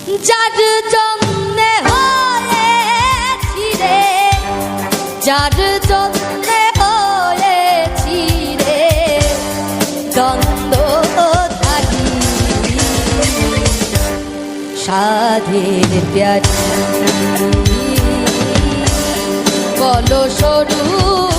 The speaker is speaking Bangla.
যার জন্যে হয়েছি রে, যার জন্যে হয়েছি রে দ্বন্দ্বধারী সাধের প্যারি বলো স্বরূপ